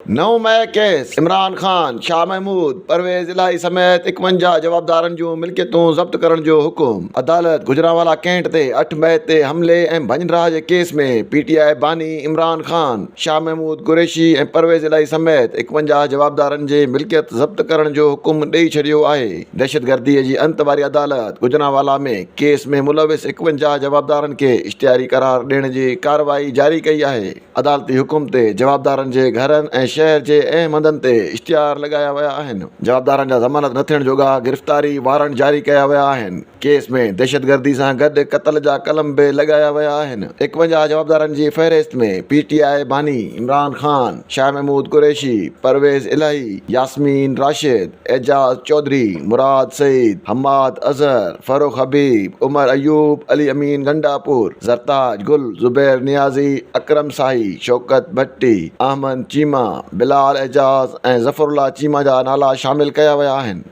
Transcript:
9 May case Imran Khan, Shah Mahmud, Parvez इलाही समेत 51 जवाबदारनि जूं मिल्कियतूं ज़ब्त करण जो हुकुम। अदालत गुजरांवाला कैंट ते 8 मई ते हमले ऐं भञराह जे केस में PTI बानी इमरान ख़ान, शाह महमूद कुरैशी ऐं परवेज़ इलाही समेत 51 जवाबदारनि जे मिल्कियत ज़ब्त करण जो हुकुम ॾेई छॾियो आहे। दहशतगर्दीअ जी अंत वारी अदालत गुजरांवाला में केस में मुलविस 51 जवाबदारनि खे इश्तिहारी करार ॾियण जी कार्रवाई जारी कई आहे। अदालती हुकुम ते जवाबदारनि जे घरनि ऐं शहर जे अहम हंधनि ते इश्तिहार लॻाया विया आहिनि। जवाबदारनि जा ज़मानत न थियण जोॻा गिरफ़्तारी वारंट जारी कया विया आहिनि। केस में दहशतगर्दी सां गॾु क़त्ल जा कलम बि लॻाया विया आहिनि। 51 जवाबदारनि जी फ़हरिस्त में PTI बानी इमरान ख़ान, शाह महमूद कुरैशी, परवेज़ इलाही, यास्मीन राशिद, एजाज़ चौधरी, मुराद सईद, हम्माद अज़हर, फ़ारूक हबीब, उमर अयूब, अली अमीन गंडापुर, ज़रताज गुल, ज़ुबैर नियाज़ी, अकरम शाही, शौकत भट्टी, अहमद चीमा, बिलाल एजाज़ ऐं ज़फ़रुल्लाह चीमा जा नाला शामिल कया विया आहिनि।